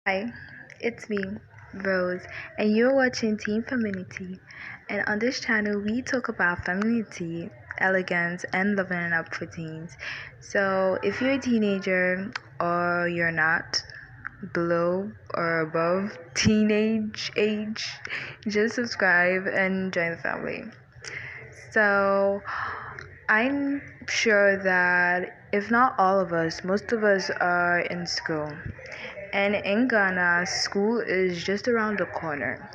Hi, it's me, Rose, and you're watching Team Femininity. And on this channel, we talk about femininity, elegance, and leveling up for teens. So, if you're a teenager or you're not, below or above teenage age, just subscribe and join the family. So, I'm sure that if not all of us, most of us are in school. And in Ghana, school is just around the corner.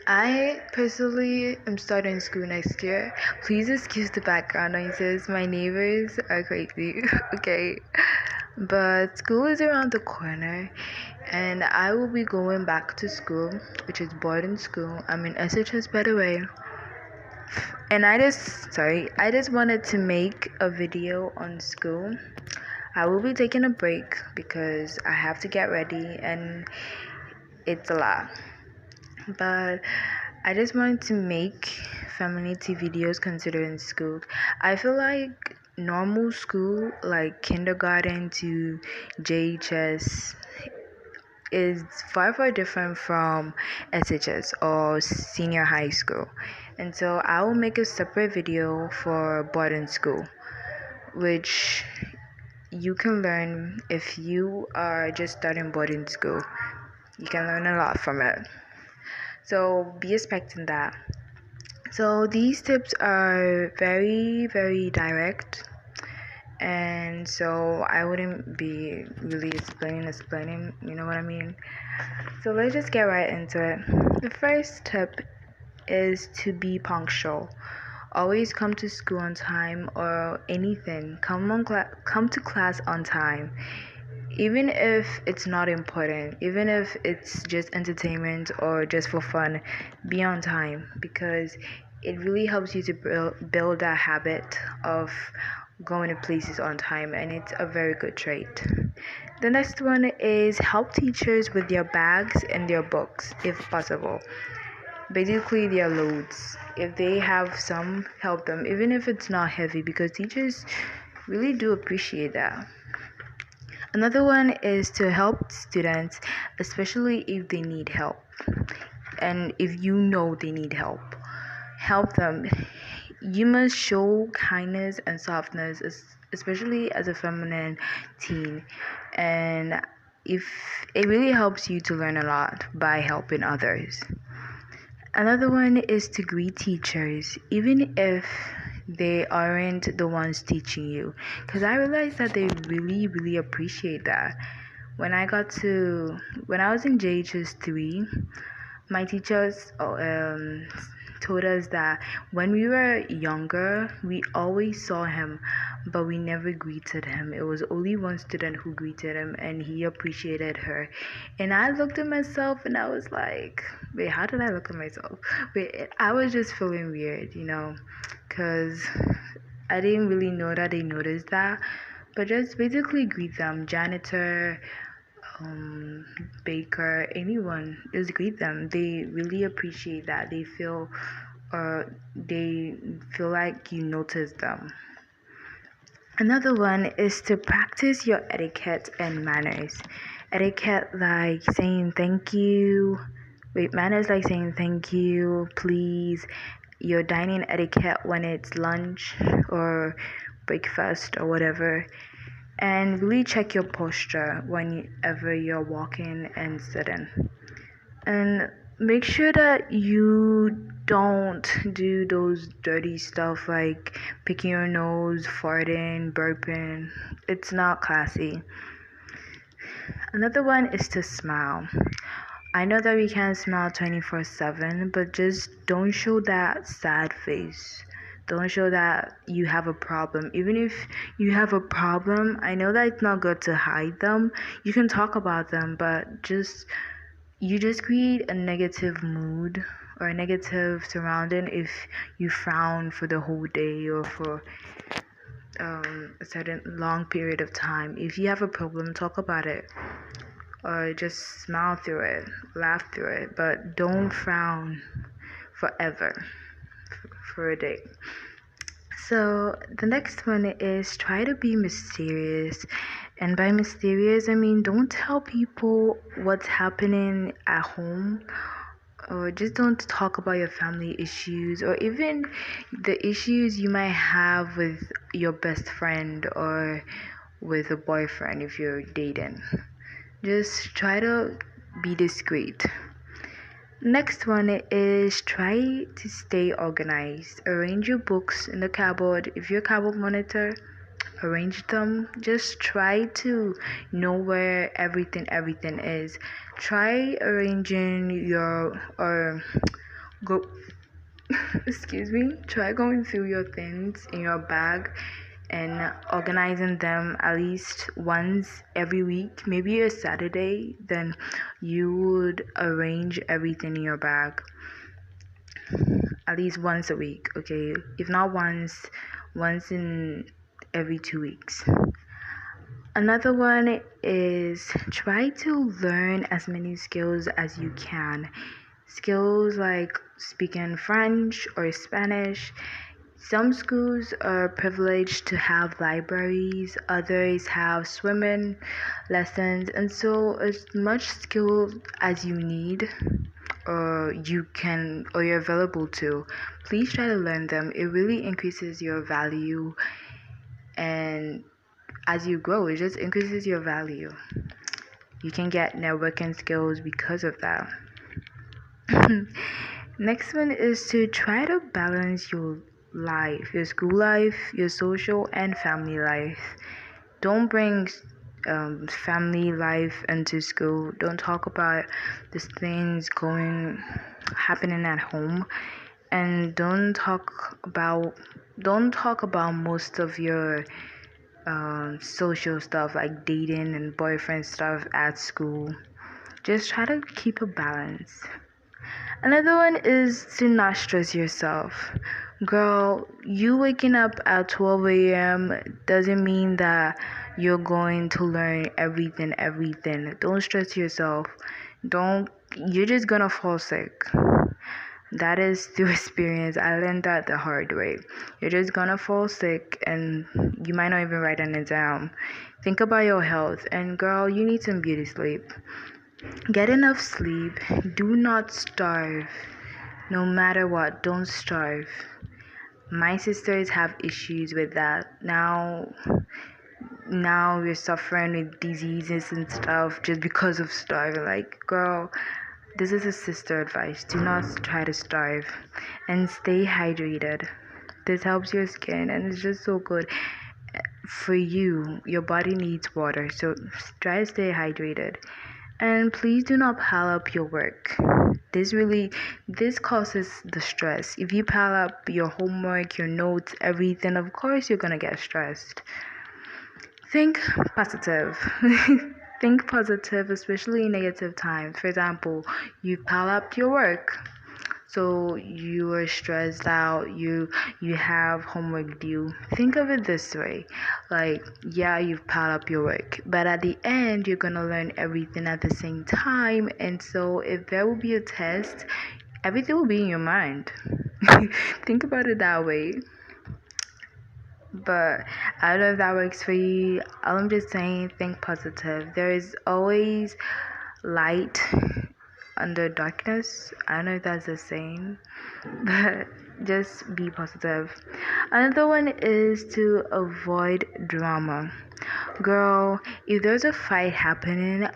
I personally am starting school next year. Please excuse the background noises. My neighbors are crazy. Okay. But school is around the corner and I will be going back to school, which is boarding school. I'm in SHS, by the way. And I just wanted to make a video on school. I will be taking a break because I have to get ready and it's a lot. But I just wanted to make femininity videos considering school. I feel like normal school, like kindergarten to JHS, is far different from SHS or senior high school. And so I will make a separate video for boarding school, which you can learn if you are just starting boarding school. You can learn a lot from it. So be expecting that. So these tips are very direct, and so I wouldn't be really explaining, you know what I mean? So let's just get right into it. The first tip is to be punctual. Always come to school on time or anything. Come to class on time. Even if it's not important, even if it's just entertainment or just for fun, be on time because it really helps you to build that habit of going to places on time, and it's a very good trait. The next one is help teachers with their bags and their books if possible. Basically, their loads. If they have some, help them, even if it's not heavy, because teachers really do appreciate that. Another one is to help students, especially if they need help. And if you know they need help them. You must show kindness and softness, especially as a feminine teen. And if it really helps you to learn a lot by helping others. Another one is to greet teachers, even if they aren't the ones teaching you. Because I realized that they really appreciate that. When I was in JHS 3, my teachers told us that when we were younger, we always saw him, but we never greeted him. It was only one student who greeted him, and he appreciated her. And I looked at myself, and I was like, wait, how did I look at myself? Wait, I was just feeling weird, because I didn't really know that they noticed that. But just basically greet them, janitor, baker, anyone, just greet them. They really appreciate that. They feel like you notice them. Another one is to practice your etiquette and manners. Etiquette like saying thank you. Manners like saying thank you, please. Your dining etiquette when it's lunch or breakfast or whatever. And really check your posture whenever you're walking and sitting. And make sure that you don't do those dirty stuff like picking your nose, farting, burping. It's not classy. Another one is to smile. I know that we can't smile 24/7, but just don't show that sad face. Don't show that you have a problem. Even if you have a problem, I know that it's not good to hide them. You can talk about them, but you just create a negative mood or a negative surrounding if you frown for the whole day or for a certain long period of time. If you have a problem, talk about it or just smile through it, laugh through it, but don't frown forever for a day. So the next one is try to be mysterious And by mysterious, I mean don't tell people what's happening at home, or just don't talk about your family issues, or even the issues you might have with your best friend or with a boyfriend if you're dating. Just try to be discreet. Next one is try to stay organized. Arrange your books in the cupboard. If you're a cupboard monitor, arrange them. Just try to know where everything is. Try arranging your or go excuse me. Try going through your things in your bag and organizing them at least once every week. Maybe a Saturday, then you would arrange everything in your bag at least once a week, okay? If not once in every 2 weeks. Another one is try to learn as many skills as you can. Skills like speaking French or Spanish. Some schools are privileged to have libraries, others have swimming lessons, and so as much skill as you need or you're available to, please try to learn them. It really increases your value, and as you grow, it just increases your value. You can get networking skills because of that. Next one is to try to balance your life, your school life, your social and family life. Don't bring family life into school. Don't talk about these things happening at home, and don't talk about most of your social stuff like dating and boyfriend stuff at school. Just try to keep a balance. Another one is to not stress yourself. Girl, you waking up at 12 a.m. doesn't mean that you're going to learn everything. Don't stress yourself. You're just gonna fall sick. That is through experience. I learned that the hard way. You're just gonna fall sick and you might not even write an exam. Think about your health, and girl, you need some beauty sleep. Get enough sleep. Do not starve. No matter what, don't starve. My sisters have issues with that. Now we're suffering with diseases and stuff just because of starving. Like, girl, this is a sister advice. Do not try to starve and stay hydrated. This helps your skin and it's just so good for you. Your body needs water, so try to stay hydrated. And please do not pile up your work. This causes the stress. If you pile up your homework, your notes, everything, of course you're gonna get stressed. Think positive. Think positive, especially in negative times. For example, you pile up your work. So you are stressed out, you have homework due. Think of it this way. Like, yeah, you've piled up your work, but at the end you're gonna learn everything at the same time. And so if there will be a test, everything will be in your mind. Think about it that way. But I don't know if that works for you. All I'm just saying, think positive. There is always light under darkness. I don't know if that's the same, but just be positive. Another one is to avoid drama. Girl, if there's a fight happening,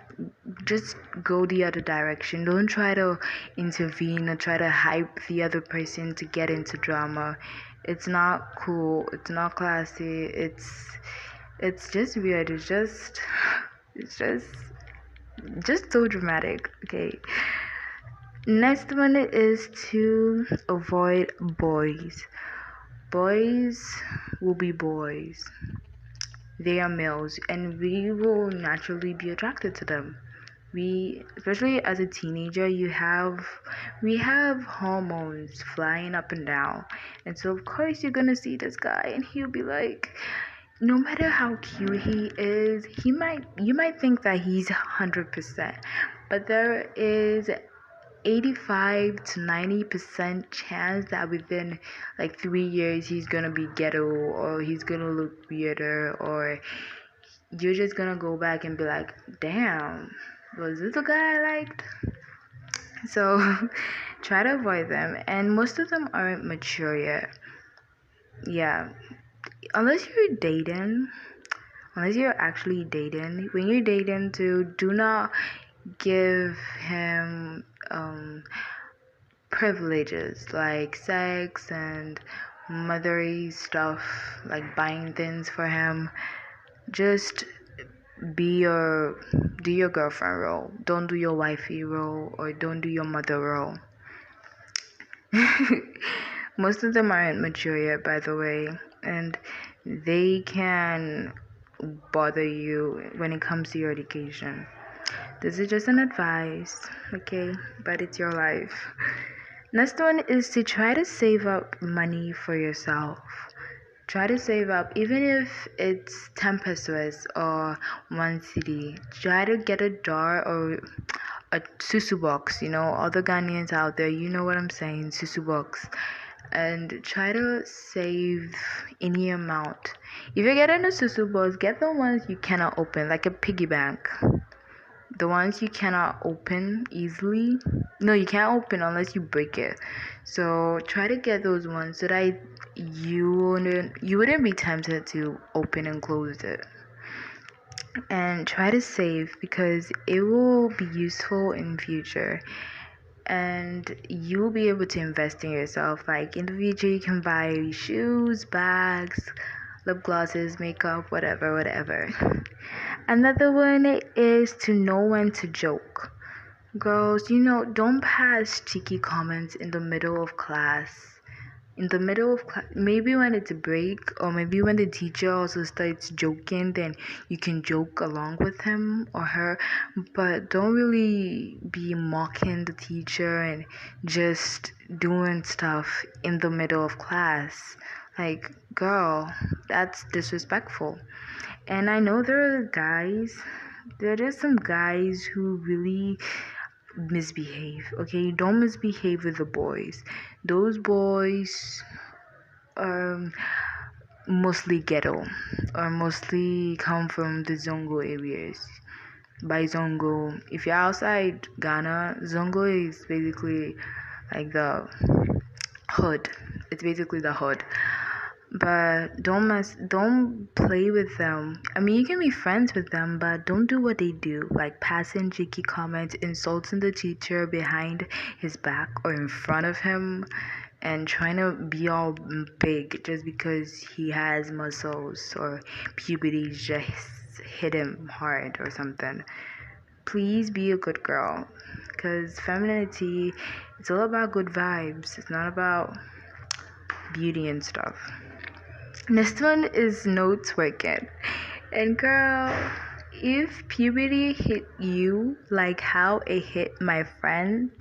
just go the other direction. Don't try to intervene or try to hype the other person to get into drama. It's not cool. It's not classy. It's just weird. It's just so dramatic. Okay. Next one is to avoid boys. Boys will be boys. They are males, and we will naturally be attracted to them. Especially as a teenager, we have hormones flying up and down, and so of course you're gonna see this guy, and he'll be like, no matter how cute he is, you might think that he's 100%, but there is 85 to 90% chance that within like 3 years he's gonna be ghetto, or he's gonna look weirder, or you're just gonna go back and be like, damn, was this the guy I liked? So try to avoid them. And most of them aren't mature yet. Yeah. Unless you're dating, unless you're actually dating, when you're dating, do not give him privileges like sex and mothery stuff, like buying things for him. Just be your do your girlfriend role. Don't do your wifey role, or don't do your mother role. Most of them aren't mature yet, by the way, and they can bother you when it comes to your education. This is just an advice, okay? But it's your life. Next one is to try to save up money for yourself. Try to save up, even if it's 10 pesos or 1 cedi. Try to get a jar or a susu box. All the Ghanaians out there, you know what I'm saying, susu box. And try to save any amount. If you're getting a susu box, get the ones you cannot open, like a piggy bank. The ones you cannot open easily. No, you can't open unless you break it. So try to get those ones so that you wouldn't be tempted to open and close it. And try to save, because it will be useful in future. And you'll be able to invest in yourself. Like in the future, you can buy shoes, bags, lip glosses, makeup, whatever. Another one is to know when to joke. Girls, don't pass cheeky comments in the middle of class. Maybe when it's a break, or maybe when the teacher also starts joking, then you can joke along with him or her. But don't really be mocking the teacher and just doing stuff in the middle of class. Like, girl, that's disrespectful. And I know there are just some guys who really misbehave. Okay, don't misbehave with the boys. Those boys are mostly ghetto, or mostly come from the Zongo areas. By Zongo, if you're outside Ghana, Zongo is basically like the hood. It's basically the hood. But don't play with them. I mean, you can be friends with them, but don't do what they do, like passing cheeky comments, insulting the teacher behind his back or in front of him, and trying to be all big just because he has muscles or puberty just hit him hard or something. Please be a good girl, because femininity, it's all about good vibes. It's not about beauty and stuff. Next one is no twerking. And girl, if puberty hit you like how it hit my friends,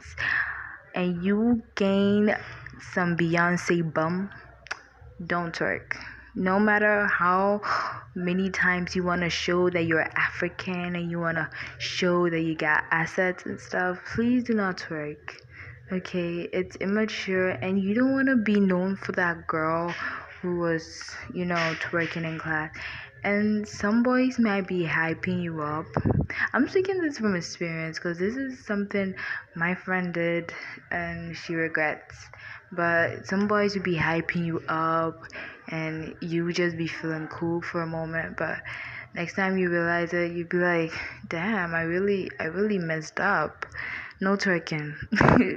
and you gain some Beyonce bum, don't twerk. No matter how many times you want to show that you're African and you want to show that you got assets and stuff, please do not twerk. Okay, it's immature, and you don't want to be known for that girl who was, twerking in class. And some boys might be hyping you up. I'm speaking this from experience, because this is something my friend did and she regrets. But some boys would be hyping you up, and you would just be feeling cool for a moment. But next time you realize it, you'd be like, damn, I really messed up. No twerking.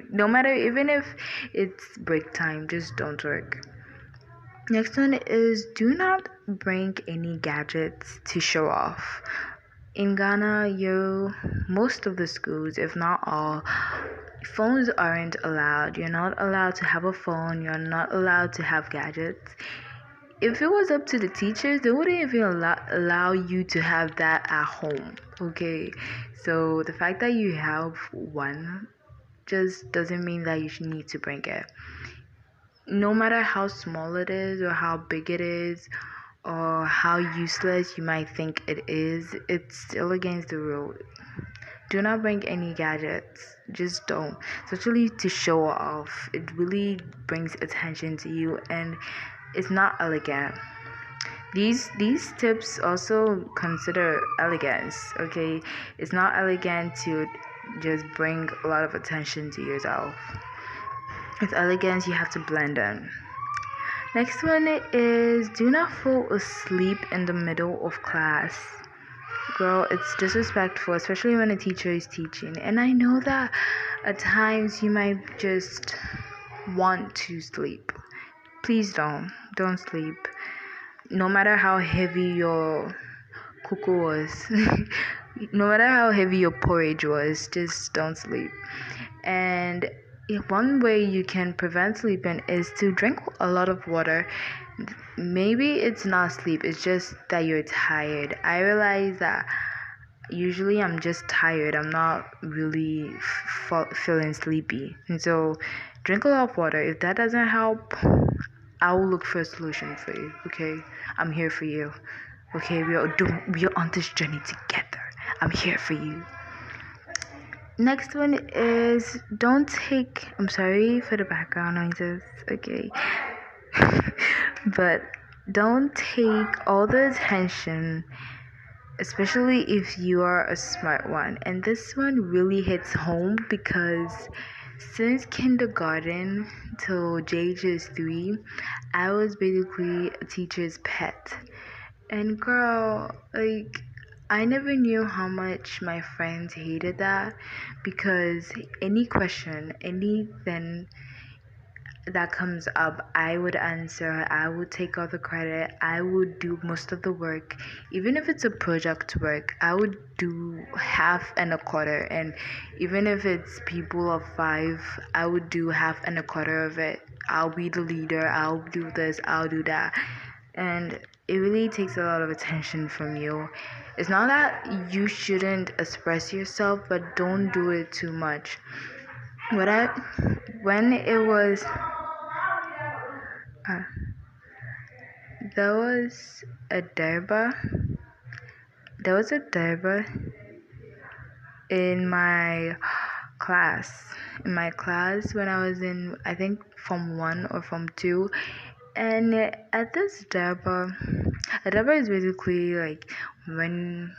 No matter, even if it's break time, just don't twerk. Next one is do not bring any gadgets to show off. In Ghana, most of the schools, if not all, phones aren't allowed. You're not allowed to have a phone. You're not allowed to have gadgets. If it was up to the teachers, they wouldn't even allow you to have that at home. Okay, so the fact that you have one just doesn't mean that you should need to bring it. No matter how small it is or how big it is or how useless you might think it is, it's still against the rule. Do not bring any gadgets. Just don't. Especially to show off. It really brings attention to you, and it's not elegant. These tips also consider elegance, okay? It's not elegant to just bring a lot of attention to yourself. With elegance, you have to blend in. Next one is do not fall asleep in the middle of class. Girl, it's disrespectful, especially when a teacher is teaching. And I know that at times you might just want to sleep. Please don't sleep. No matter how heavy your cocoa was, no matter how heavy your porridge was, just don't sleep. And one way you can prevent sleeping is to drink a lot of water. Maybe it's not sleep, it's just that you're tired. I realize that usually I'm just tired, I'm not really feeling sleepy. And so drink a lot of water. If that doesn't help, I will look for a solution for you, okay? I'm here for you. Okay, we are on this journey together. I'm here for you. Next one is I'm sorry for the background noises, okay? But don't take all the attention, especially if you are a smart one. And this one really hits home because since kindergarten till JJ3, I was basically a teacher's pet. And girl, like, I never knew how much my friends hated that because any question, anything that comes up, I would answer, I would take all the credit, I would do most of the work. Even if it's a project work, I would do half and a quarter. And even if it's people of 5, I would do half and a quarter of it. I'll be the leader, I'll do this, I'll do that. And it really takes a lot of attention from you. It's not that you shouldn't express yourself, but don't do it too much. When it was uh, there was a derba in my class when I was in, I think, Form 1 or Form 2. And at this derba, a derba is basically like when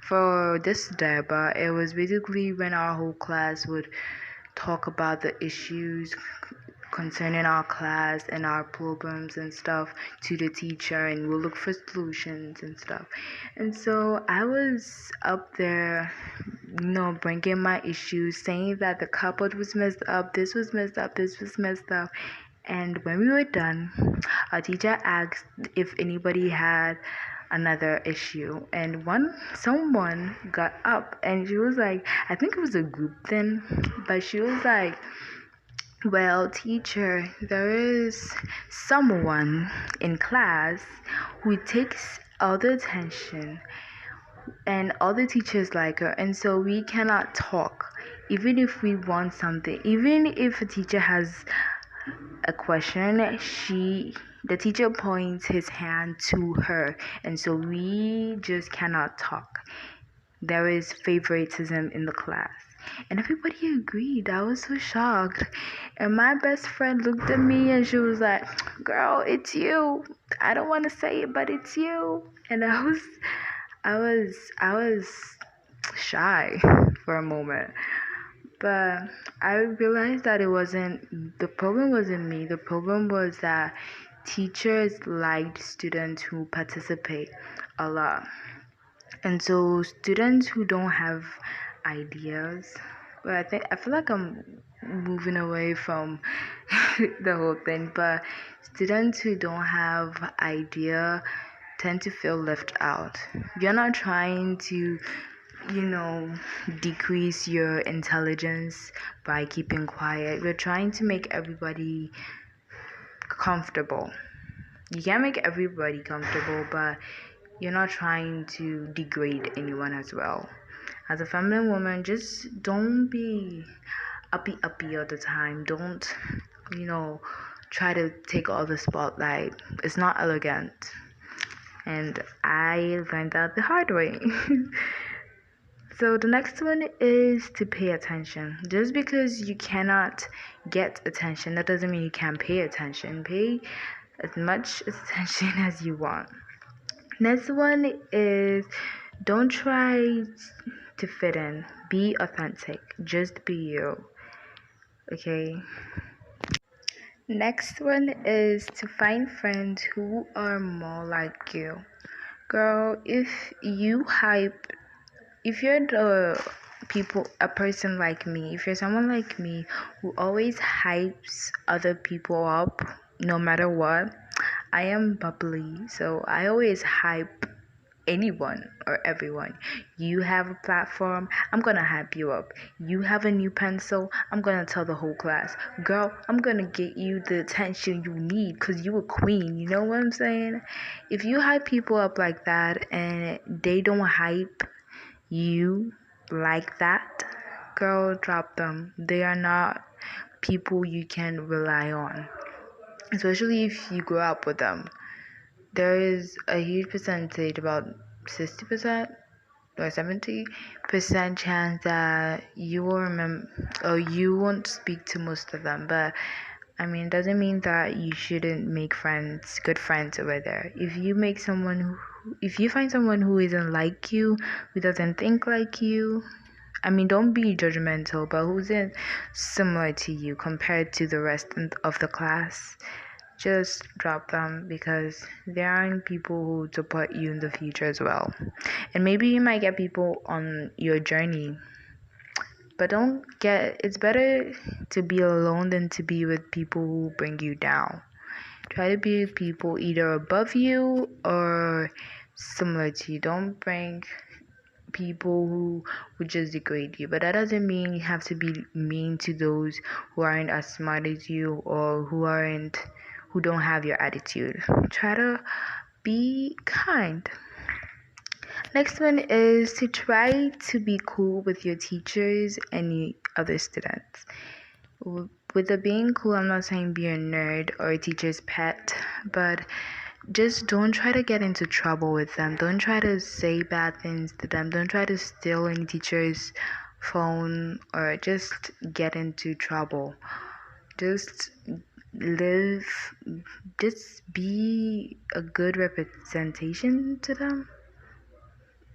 for this derba, it was basically when our whole class would talk about the issues concerning our class and our problems and stuff to the teacher, and we'll look for solutions and stuff. And so I was up there, bringing my issues, saying that the cupboard was messed up, this was messed up, this was messed up. And when we were done, our teacher asked if anybody had another issue, and someone got up and she was like, I think it was a group thing, but she was like, well, teacher, there is someone in class who takes all the attention and all the teachers like her, and so we cannot talk even if we want something. Even if a teacher has a question, the teacher points his hand to her, and so we just cannot talk. There is favoritism in the class. And everybody agreed. I was so shocked. And my best friend looked at me and she was like, girl, it's you. I don't want to say it, but it's you. And I was shy for a moment. But I realized that the problem wasn't me. The problem was that teachers liked students who participate a lot. And so students who don't have ideas, well, I feel like I'm moving away from the whole thing, but students who don't have idea tend to feel left out. You're not trying to, decrease your intelligence by keeping quiet. We're trying to make everybody comfortable. You can't make everybody comfortable, but you're not trying to degrade anyone as well. As a feminine woman, just don't be uppy all the time. Don't, try to take all the spotlight. It's not elegant. And I learned that the hard way. So the next one is to pay attention. Just because you cannot get attention, that doesn't mean you can't pay attention. Pay as much attention as you want. Next one is don't try to fit in. Be authentic. Just be you. Okay. Next one is to find friends who are more like you. Girl, if you're a person like me, if you're someone like me who always hypes other people up no matter what, I am bubbly, so I always hype anyone or everyone. You have a platform, I'm gonna hype you up. You have a new pencil, I'm gonna tell the whole class, girl, I'm gonna get you the attention you need because you a queen. You know what I'm saying? If you hype people up like that and they don't hype you like that, girl, drop them. They are not people you can rely on, especially if you grow up with them. There is a huge percentage, about 60% or 70% chance that you will remember or you won't speak to most of them. But I mean, it doesn't mean that you shouldn't make friends, good friends over there. If you find someone who isn't like you, who doesn't think like you, I mean, don't be judgmental, but who's in similar to you compared to the rest of the class, just drop them because there aren't people who support you in the future as well. And maybe you might get people on your journey, but it's better to be alone than to be with people who bring you down. Try to be with people either above you or similar to you. Don't bring people who would just degrade you. But that doesn't mean you have to be mean to those who aren't as smart as you or who don't have your attitude. Try to be kind. Next one is to try to be cool with your teachers and other students. With the being cool, I'm not saying be a nerd or a teacher's pet, but just don't try to get into trouble with them. Don't try to say bad things to them. Don't try to steal any teacher's phone or just get into trouble. Just live, just be a good representation to them.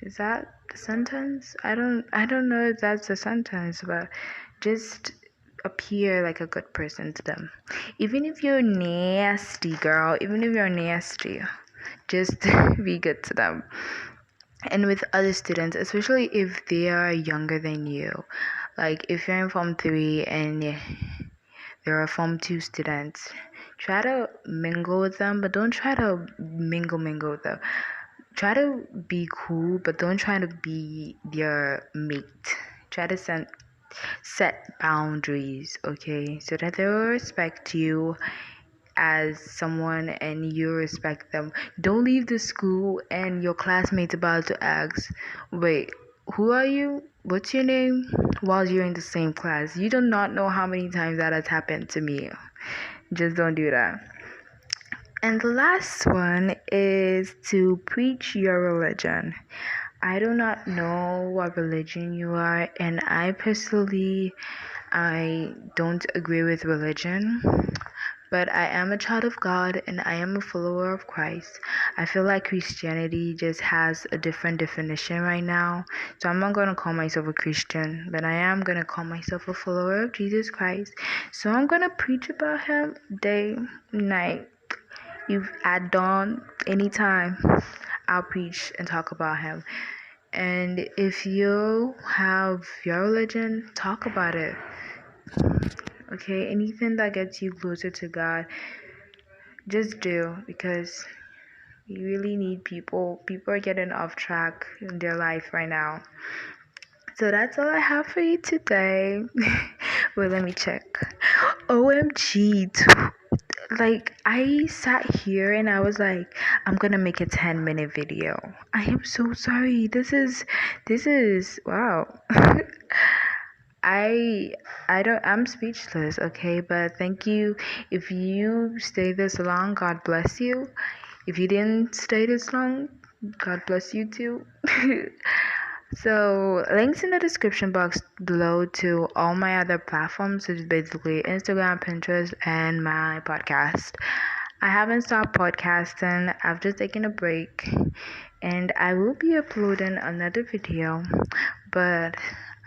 Is that the sentence? I don't know if that's a sentence, but just appear like a good person to them. Even if you're nasty, girl, even if you're nasty, just be good to them. And with other students, especially if they are younger than you, like if you're in Form 3 and there are Form 2 students, try to mingle with them, but don't try to mingle with them. Try to be cool, but don't try to be their mate. Try to set boundaries, okay, so that they will respect you as someone and you respect them. Don't leave the school and your classmates about to ask, wait, who are you? What's your name? While you're in the same class. You do not know how many times that has happened to me. Just don't do that. And the last one is to preach your religion. I do not know what religion you are, and I don't agree with religion, but I am a child of God and I am a follower of Christ. I feel like Christianity just has a different definition right now, so I'm not going to call myself a Christian, but I am going to call myself a follower of Jesus Christ. So I'm going to preach about him day, night, at dawn, anytime. I'll preach and talk about him. And if you have your religion, talk about it. Okay, anything that gets you closer to God, just do, because you really need people. People are getting off track in their life right now. So that's all I have for you today. Wait, let me check. OMG. Like, I sat here and I was like, I'm gonna make a 10-minute video. I am so sorry. This is wow. I'm speechless, okay? But thank you. If you stay this long, God bless you. If you didn't stay this long, God bless you too. So, links in the description box below to all my other platforms, which is basically Instagram, Pinterest, and my podcast. I haven't stopped podcasting. I've just taken a break and I will be uploading another video, but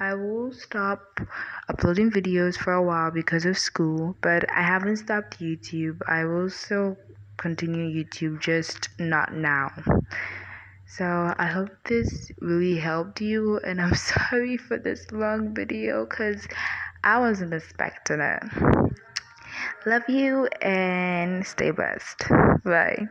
I will stop uploading videos for a while because of school. But I haven't stopped YouTube. I will still continue YouTube, just not now. So I hope this really helped you, and I'm sorry for this long video because I wasn't expecting it. Love you and stay blessed. Bye.